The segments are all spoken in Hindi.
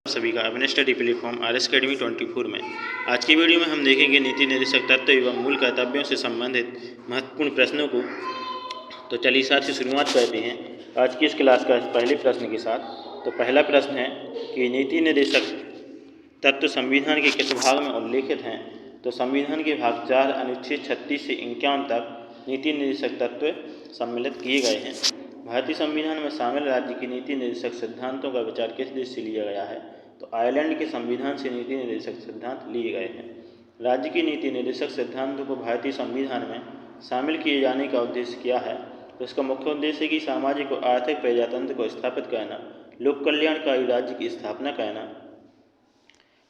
सभी का अपने study platform R S academy 24 में आज की वीडियो में हम देखेंगे नीति निर्देशक तत्व एवं मूल कर्तव्यों से संबंधित महत्वपूर्ण प्रश्नों को। तो चलिए साथ से शुरुआत करते हैं आज की इस क्लास का पहले प्रश्न के साथ। तो पहला प्रश्न है कि नीति निर्देशक तत्व संविधान के किस भाग में उल्लेखित हैं। तो संविधान के भाग 4 अनुच्छेद 36 से 51 तक नीति निर्देशक तत्व सम्मिलित किए गए हैं। भारतीय संविधान में शामिल राज्य की नीति निर्देशक सिद्धांतों का विचार किस देश से लिया गया है। तो आयरलैंड के संविधान से नीति निर्देशक सिद्धांत लिए गए हैं। राज्य की नीति निर्देशक सिद्धांतों को भारतीय संविधान में शामिल किए जाने का उद्देश्य क्या है। तो इसका मुख्य उद्देश्य है कि सामाजिक और आर्थिक प्रजातंत्र को स्थापित करना, लोक कल्याणकारी राज्य की स्थापना करना।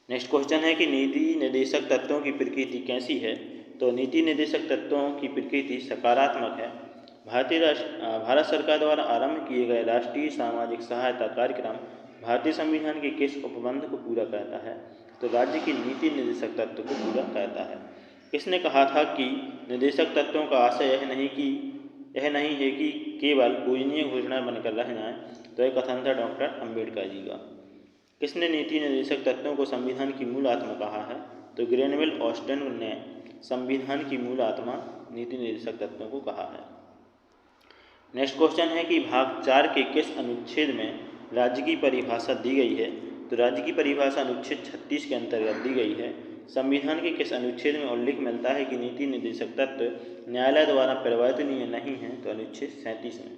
नेक्स्ट क्वेश्चन है कि नीति निर्देशक तत्वों की प्रकृति कैसी है। तो नीति निर्देशक तत्वों की प्रकृति सकारात्मक है। भारत सरकार द्वारा आरंभ किए गए राष्ट्रीय सामाजिक सहायता कार्यक्रम भारतीय संविधान के किस उपबंध को पूरा करता है। तो राज्य की नीति निर्देशक तत्व को पूरा करता है। किसने कहा था कि निर्देशक तत्वों का आशय यह नहीं है कि केवल पूजनीय घोषणा बनकर रह जाएं। तो यह कथन था डॉक्टर अम्बेडकर जी का। किसने नीति निर्देशक तत्वों को संविधान की मूल आत्मा कहा है। तो ग्रेनवेल ऑस्टिन ने संविधान की मूल आत्मा नीति निर्देशक तत्वों को कहा है। नेक्स्ट क्वेश्चन है कि भाग 4 के किस अनुच्छेद में राज्य की परिभाषा दी गई है। तो राज्य की परिभाषा अनुच्छेद 36 के अंतर्गत दी गई है। संविधान के किस अनुच्छेद में उल्लेख मिलता है कि नीति निर्देशक तत्व न्यायालय द्वारा परिवर्तनीय नहीं है। तो अनुच्छेद 37 में।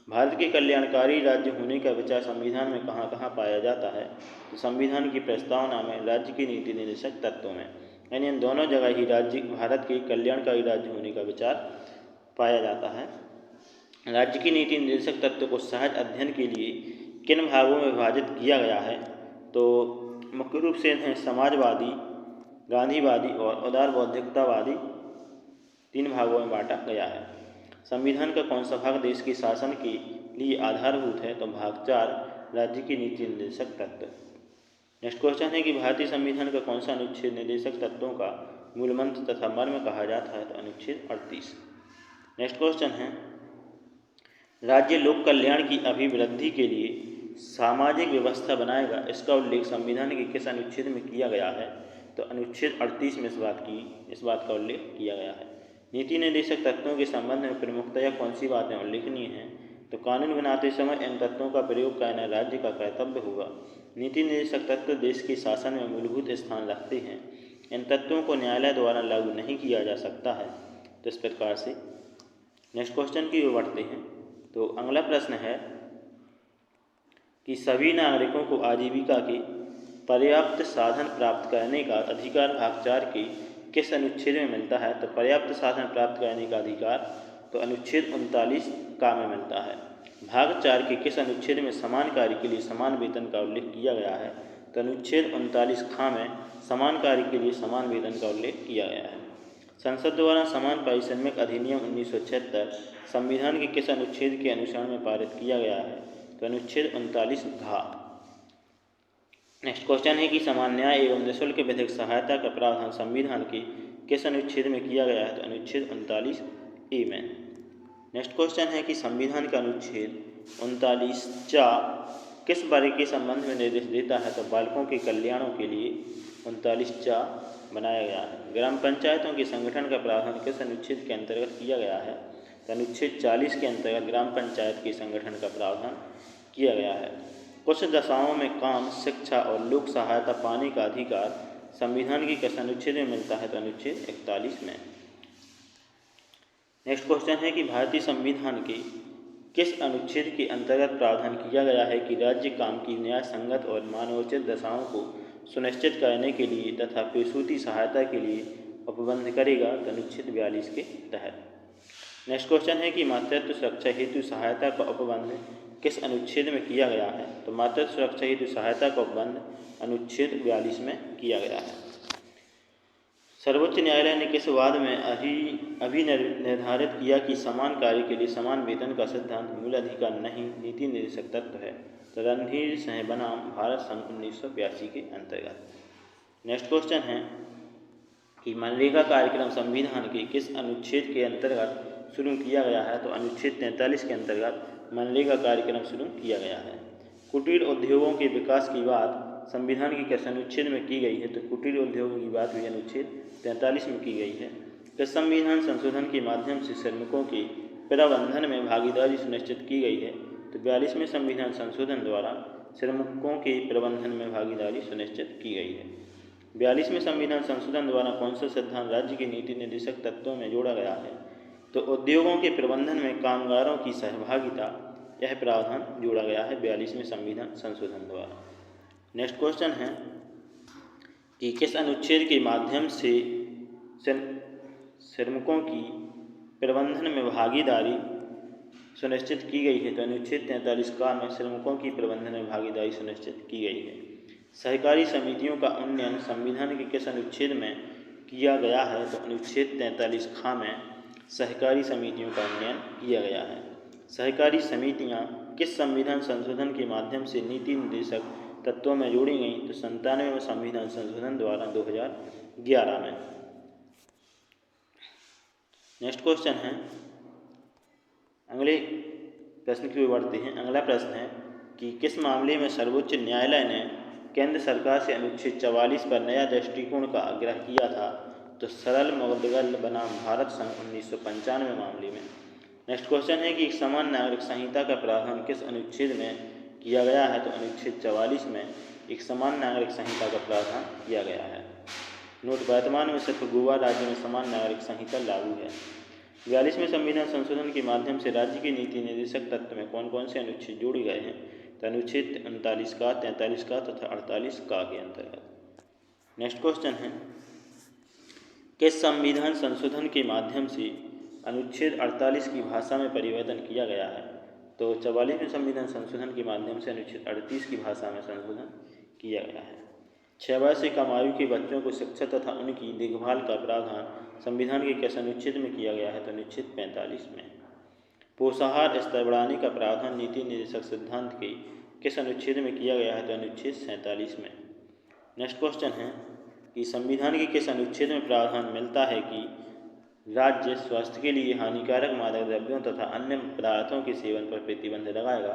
भारत के कल्याणकारी राज्य होने का विचार संविधान में कहाँ कहाँ पाया जाता है। तो संविधान की प्रस्तावना में, राज्य की नीति निर्देशक तत्वों में, यानी इन दोनों जगह ही भारत के कल्याणकारी राज्य होने का विचार पाया जाता है। राज्य की नीति निर्देशक तत्व को सहज अध्ययन के लिए किन भागों में विभाजित किया गया है। तो मुख्य रूप से हैं समाजवादी, गांधीवादी और उदार बौद्धिकतावादी, 3 भागों में बांटा गया है। संविधान का कौन सा भाग देश के शासन के लिए आधारभूत है। तो भाग 4 राज्य की नीति निर्देशक तत्व। नेक्स्ट क्वेश्चन है कि भारतीय संविधान का कौन सा अनुच्छेद निर्देशक तत्वों का मूल मंत्र तथा मर्म कहा जाता है। तो अनुच्छेद 38। नेक्स्ट क्वेश्चन है राज्य लोक कल्याण की अभिवृद्धि के लिए सामाजिक व्यवस्था बनाएगा, इसका उल्लेख संविधान के किस अनुच्छेद में किया गया है। तो अनुच्छेद 38 में इस बात का उल्लेख किया गया है। नीति निर्देशक तत्वों के संबंध में प्रमुखतया कौन सी बातें उल्लेखनीय हैं। तो कानून बनाते समय इन तत्वों का प्रयोग करना राज्य का कर्तव्य होगा। नीति निर्देशक तत्व देश के शासन में मूलभूत स्थान रखते हैं। इन तत्वों को न्यायालय द्वारा लागू नहीं किया जा सकता है। तो इस प्रकार से नेक्स्ट क्वेश्चन की ओर बढ़ते हैं। तो अगला प्रश्न है कि सभी नागरिकों को आजीविका के पर्याप्त साधन प्राप्त करने का अधिकार भाग 4 के किस अनुच्छेद में मिलता है। तो पर्याप्त साधन प्राप्त करने का अधिकार तो अनुच्छेद 39 का में मिलता है। भाग 4 के किस अनुच्छेद में समान कार्य के लिए समान वेतन का उल्लेख किया गया है। तो अनुच्छेद 39 खा में समान कार्य के लिए समान वेतन का उल्लेख किया गया है। संसद द्वारा समान पारिश्रमिक अधिनियम 1976 संविधान के किस अनुच्छेद के अनुसरण में पारित किया गया है। तो अनुच्छेद 39 घा। नेक्स्ट क्वेश्चन है कि समान न्याय एवं निःशुल्क विधिक सहायता का प्रावधान संविधान के किस अनुच्छेद में किया गया है। तो अनुच्छेद 39 ए में। नेक्स्ट क्वेश्चन है कि संविधान का अनुच्छेद 39 चा किस वर्ग के संबंध में निर्देश देता है। तो बालकों के कल्याणों के लिए 39 चा बनाया गया है। ग्राम पंचायतों के संगठन का प्रावधान किस अनुच्छेद के अंतर्गत किया गया है। तो अनुच्छेद 40 के अंतर्गत ग्राम पंचायत के संगठन का प्रावधान किया गया है। कुछ दशाओं में काम, शिक्षा और लोक सहायता पाने का अधिकार संविधान के किस अनुच्छेद में मिलता है। तो अनुच्छेद 41 में। नेक्स्ट क्वेश्चन है कि भारतीय संविधान के किस अनुच्छेद के अंतर्गत प्रावधान किया गया है कि राज्य काम की न्याय संगत और मानवोचित दशाओं को सुनिश्चित करने के लिए तथा प्रसूति सहायता के लिए उपबंध करेगा। तो अनुच्छेद 42 के तहत। नेक्स्ट क्वेश्चन है कि मातृत्व सुरक्षा हेतु सहायता का उपबंध किस अनुच्छेद में किया गया है। तो मातृत्व सुरक्षा हेतु सहायता का उपबंध अनुच्छेद 42 में किया गया है। सर्वोच्च न्यायालय ने किस वाद में अभी निर्धारित किया कि समान कार्य के लिए समान वेतन का सिद्धांत मूल अधिकार नहीं, नीति निर्देशक तत्व है। तो रणधीर सिंह बनाम भारत संघ 1982 के अंतर्गत। नेक्स्ट क्वेश्चन है कि मनरेगा कार्यक्रम संविधान के किस अनुच्छेद के अंतर्गत शुरू किया गया है। तो अनुच्छेद 43 के अंतर्गत मनरेगा कार्यक्रम शुरू किया गया है। कुटीर उद्योगों के विकास की बात संविधान के किस अनुच्छेद में की गई है? तो कुटीर उद्योगों की बात भी अनुच्छेद 43 में की गई है। किस संविधान संशोधन के माध्यम से श्रमिकों के प्रबंधन में भागीदारी सुनिश्चित की गई है? तो 42वें संविधान संशोधन द्वारा श्रमिकों के प्रबंधन में भागीदारी सुनिश्चित की गई है। 42वें संविधान संशोधन द्वारा कौन सा सिद्धांत राज्य की नीति निर्देशक तत्वों में जोड़ा गया है? तो उद्योगों के प्रबंधन में कामगारों की सहभागिता, यह प्रावधान जोड़ा गया है 42वें संविधान संशोधन द्वारा। नेक्स्ट क्वेश्चन है कि किस अनुच्छेद के माध्यम से श्रमिकों की प्रबंधन में भागीदारी सुनिश्चित की गई है? तो अनुच्छेद 43 का में श्रमिकों की प्रबंधन में भागीदारी सुनिश्चित की गई है। सहकारी समितियों का उन्नयन संविधान के किस अनुच्छेद में किया गया है? तो अनुच्छेद 43 खा में सहकारी समितियों का उन्नयन किया गया है। सहकारी समितियां किस संविधान संशोधन के माध्यम से नीति निर्देशक तत्वों में जोड़ी गई? तो 97वें संविधान संशोधन द्वारा 2011 में। नेक्स्ट क्वेश्चन है, अगले प्रश्न की ओर बढ़ते हैं। अगला प्रश्न है कि किस मामले में सर्वोच्च न्यायालय ने केंद्र सरकार से अनुच्छेद 44 पर नया दृष्टिकोण का आग्रह किया था? तो सरल मुद्गल बनाम भारत संघ 1995 मामले में। नेक्स्ट क्वेश्चन है कि एक समान नागरिक संहिता का प्रावधान किस अनुच्छेद में किया गया है? तो अनुच्छेद 44 में एक समान नागरिक संहिता का प्रावधान किया गया है। नोट, वर्तमान में सिर्फ गोवा राज्य में समान नागरिक संहिता लागू है। 42वें संविधान संशोधन के माध्यम से राज्य के नीति निर्देशक तत्व में कौन कौन से अनुच्छेद जोड़े गए हैं? तो अनुच्छेद 39 का, 43 का तथा 48 का के अंतर्गत। नेक्स्ट क्वेश्चन है, किस संविधान संशोधन के माध्यम से अनुच्छेद 48 की भाषा में परिवर्तन किया गया है? तो 44वें संविधान संशोधन के माध्यम से अनुच्छेद 38 की भाषा में संशोधन किया गया है। 6 वर्ष से कम आयु के बच्चों को शिक्षा तथा उनकी देखभाल का प्रावधान संविधान के किस अनुच्छेद में किया गया है? तो अनुच्छेद 45 में। पोषाहार स्तर बढ़ाने का प्रावधान नीति निर्देशक सिद्धांत के किस अनुच्छेद में किया गया है? तो अनुच्छेद 47 में। नेक्स्ट क्वेश्चन है कि संविधान के किस अनुच्छेद में प्रावधान मिलता है कि राज्य स्वास्थ्य के लिए हानिकारक मादक द्रव्यों तथा अन्य पदार्थों के सेवन पर प्रतिबंध लगाएगा?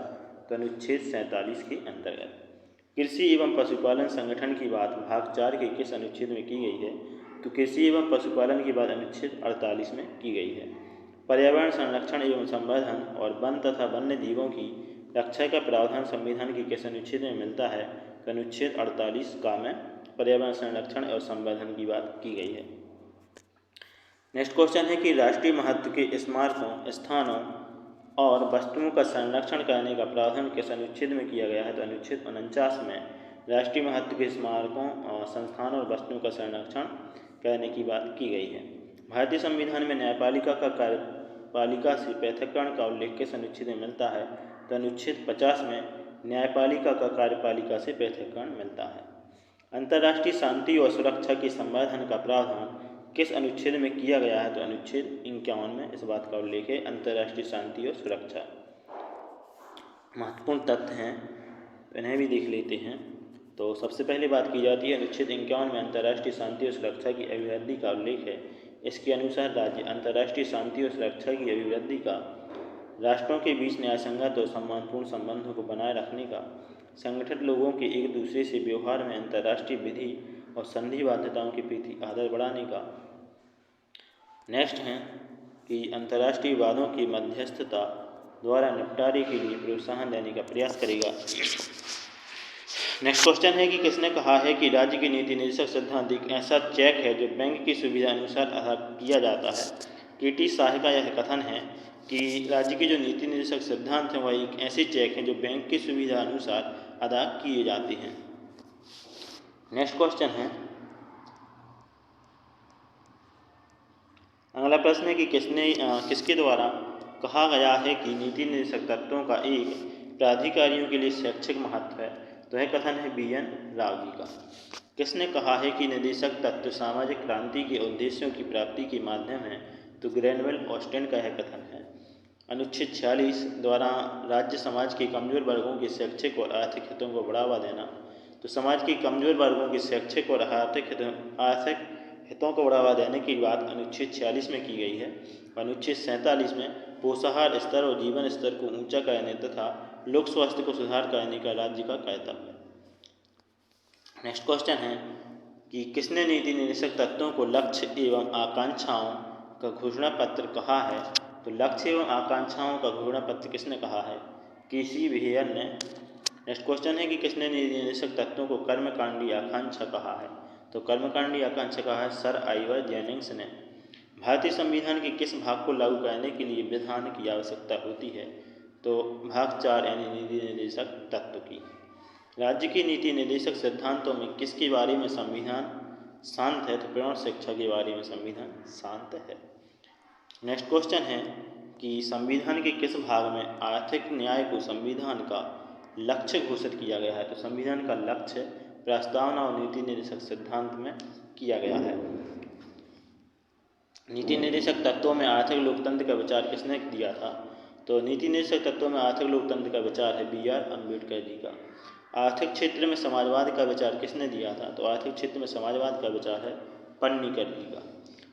तो अनुच्छेद 47 के अंतर्गत। कृषि एवं पशुपालन संगठन की बात भाग 4 के किस अनुच्छेद में की गई है? तो कृषि एवं पशुपालन की बात अनुच्छेद 48 में की गई है। पर्यावरण संरक्षण एवं संवर्धन और वन तथा वन्य जीवों की रक्षा का प्रावधान संविधान के किस अनुच्छेद में मिलता है? तो अनुच्छेद 48 का में पर्यावरण संरक्षण और संवर्धन की बात की गई है। नेक्स्ट क्वेश्चन है कि राष्ट्रीय महत्व के स्मारकों, स्थानों और वस्तुओं का संरक्षण करने का प्रावधान किस अनुच्छेद में किया गया है? तो अनुच्छेद 49 में राष्ट्रीय महत्व के स्मारकों और संस्थानों और वस्तुओं का संरक्षण करने की बात की गई है। भारतीय संविधान में न्यायपालिका का कार्यपालिका से पृथक्करण का उल्लेख किस अनुच्छेद में मिलता है? तो अनुच्छेद 50 में न्यायपालिका का कार्यपालिका से पृथक्करण मिलता है। अंतर्राष्ट्रीय शांति और सुरक्षा के संवर्धन का प्रावधान किस अनुच्छेद में किया गया है? तो अनुच्छेद 51 में इस बात का उल्लेख है। अंतर्राष्ट्रीय शांति और सुरक्षा महत्वपूर्ण तथ्य हैं, इन्हें भी देख लेते हैं। तो सबसे पहले बात की जाती है अनुच्छेद 51 में अंतर्राष्ट्रीय शांति और सुरक्षा की अभिवृद्धि का उल्लेख है। इसके अनुसार राज्य अंतर्राष्ट्रीय शांति और सुरक्षा की अभिवृद्धि का, राष्ट्रों के बीच न्यायसंगत और सम्मानपूर्ण संबंधों को बनाए रखने का, संगठित लोगों के एक दूसरे से व्यवहार में अंतर्राष्ट्रीय विधि और संधि बाध्यताओं के प्रति आदर बढ़ाने का। नेक्स्ट है कि अंतर्राष्ट्रीय विवादों की मध्यस्थता द्वारा निपटारे के लिए प्रोत्साहन देने का प्रयास करेगा। नेक्स्ट क्वेश्चन है कि किसने कहा है कि राज्य की नीति निर्देशक सिद्धांत एक ऐसा चेक है जो बैंक की सुविधा अनुसार अदा किया जाता है? के.टी. शाह का यह कथन है कि राज्य के जो नीति निर्देशक सिद्धांत हैं वह एक ऐसे चेक हैं जो बैंक की सुविधा अनुसार अदा किए जाते हैं। नेक्स्ट क्वेश्चन है, अगला प्रश्न है कि किसके द्वारा कहा गया है कि नीति निर्देशक तत्वों का एक प्राधिकारियों के लिए शैक्षिक महत्व है? तो यह कथन है बी.एन. राव जी का। किसने कहा है कि निर्देशक तत्व सामाजिक क्रांति के उद्देश्यों की प्राप्ति के माध्यम है? तो ग्रेनवेल ऑस्टेन का यह कथन है। अनुच्छेद 46 द्वारा राज्य समाज के कमजोर वर्गों के शैक्षिक और आर्थिक हितों को बढ़ावा देना। तो समाज के कमजोर वर्गों के शैक्षिक और आर्थिक हितों को बढ़ावा देने की बात अनुच्छेद 46 में की गई है। अनुच्छेद 47 में पोषाहार स्तर और जीवन स्तर को ऊंचा करने तथा लोक स्वास्थ्य को सुधार करने का राज्य का कर्तव्य है। नेक्स्ट क्वेश्चन है कि किसने नीति निर्देशक तत्वों को लक्ष्य एवं आकांक्षाओं का घोषणा पत्र कहा है? तो लक्ष्य एवं आकांक्षाओं का घोषणा पत्र किसने कहा है? केसी वेयर ने। नेक्स्ट क्वेश्चन है कि किसने नीति निर्देशक तत्वों को कर्मकांडी आकांक्षा कहा है? तो कर्मकांडी आकांक्षा कहा है सर आइवर जेनिंग्स ने। भारतीय संविधान के किस भाग को लागू करने के लिए विधान की आवश्यकता होती है? तो भाग 4 यानी नीति निर्देशक तत्व की। राज्य की नीति निर्देशक सिद्धांतों में किसके बारे में संविधान शांत है? तो प्रौढ़ शिक्षा के बारे में संविधान शांत है। नेक्स्ट क्वेश्चन है कि संविधान के किस भाग में आर्थिक न्याय को संविधान का लक्ष्य घोषित किया गया है? तो संविधान का लक्ष्य प्रस्तावना और नीति निर्देशक सिद्धांत में किया गया है। नीति निर्देशक तत्वों में आर्थिक लोकतंत्र का विचार किसने दिया था? तो नीति निर्देशक तत्वों में आर्थिक लोकतंत्र का विचार है BR अम्बेडकर जी का। आर्थिक क्षेत्र में समाजवाद का विचार किसने दिया था? तो आर्थिक क्षेत्र में समाजवाद का विचार है पन्नीकर जी का।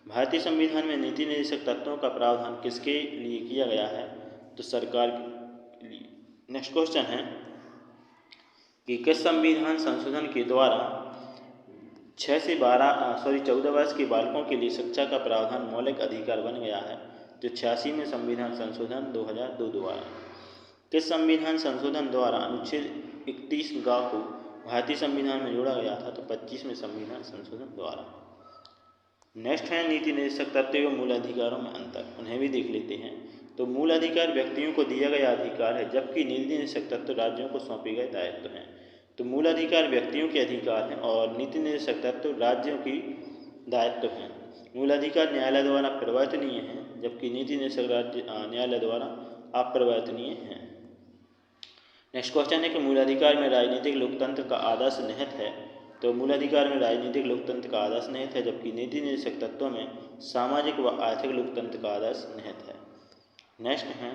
भारतीय संविधान में नीति निर्देशक तत्वों का प्रावधान किसके लिए किया गया है? तो सरकार के लिए। नेक्स्ट क्वेश्चन है कि किस संविधान संशोधन के द्वारा 6 से 14 वर्ष के बालकों के लिए शिक्षा का प्रावधान मौलिक अधिकार बन गया है? तो 86वें संविधान संशोधन 2002 द्वारा। किस संविधान संशोधन द्वारा अनुच्छेद 31 को भारतीय संविधान में जोड़ा गया था? तो 25वें संविधान संशोधन द्वारा। नेक्स्ट है नीति निर्देशक तत्व एवं मूल अधिकारों में अंतर, उन्हें भी देख लेते हैं। तो मूल अधिकार व्यक्तियों को दिया गया अधिकार है, जबकि नीति निर्देशक तत्व राज्यों को सौंपे गए दायित्व हैं। तो मूल अधिकार व्यक्तियों के अधिकार हैं और नीति निर्देशक तत्व राज्यों की दायित्व हैं। मूल अधिकार न्यायालय द्वारा परिवर्तनीय हैं, जबकि नीति निर्देशक न्यायालय द्वारा अपरिवर्तनीय हैं। नेक्स्ट क्वेश्चन है कि मूल अधिकार में राजनीतिक लोकतंत्र का आदर्श निहित है? तो मूल अधिकार में राजनीतिक लोकतंत्र का आदर्श निहित है, जबकि नीति निर्देशक तत्वों में सामाजिक व आर्थिक लोकतंत्र का आदर्श निहित है। नेक्स्ट है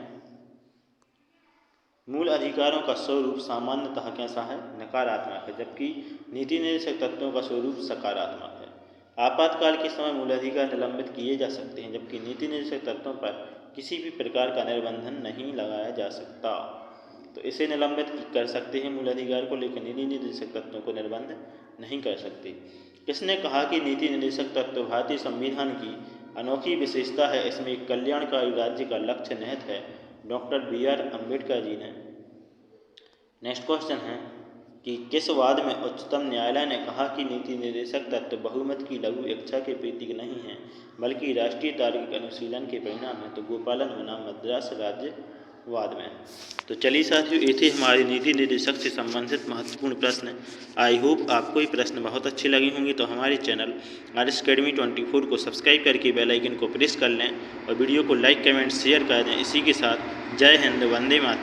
मूल अधिकारों का स्वरूप सामान्यतः कैसा है? नकारात्मक है, जबकि नीति निर्देशक तत्वों का स्वरूप सकारात्मक है। आपातकाल के समय मूल अधिकार निलंबित किए जा सकते हैं, जबकि नीति निर्देशक तत्वों पर किसी भी प्रकार का निर्बंधन नहीं लगाया जा सकता। तो इसे निलंबित कर सकते हैं मूल अधिकार को, लेकिन नीति निर्देशक तत्वों को निर्बंध नहीं कर सकते। किसने कहा कि नीति निर्देशक तत्व भारतीय संविधान की अनोखी विशेषता है, इसमें एक कल्याणकारी राज्य का लक्ष्य निहित है? डॉक्टर BR अम्बेडकर जी ने। नेक्स्ट क्वेश्चन है कि किस वाद में उच्चतम न्यायालय ने कहा कि नीति निर्देशक तत्व बहुमत की लघु इच्छा के प्रतीक नहीं है, बल्कि राष्ट्रीय तार्किक अनुशीलन के परिणाम है? तो गोपालन बनाम मद्रास राज्य वाद में। तो चलिए साथियों, ये थे हमारे नीति निर्देशक से संबंधित महत्वपूर्ण प्रश्न। आई होप आपको ये प्रश्न बहुत अच्छे लगे होंगे। तो हमारे चैनल RS Academy 24 को सब्सक्राइब करके बेल आइकन को प्रेस कर लें और वीडियो को लाइक कमेंट शेयर कर दें। इसी के साथ जय हिंद, वंदे मातरम।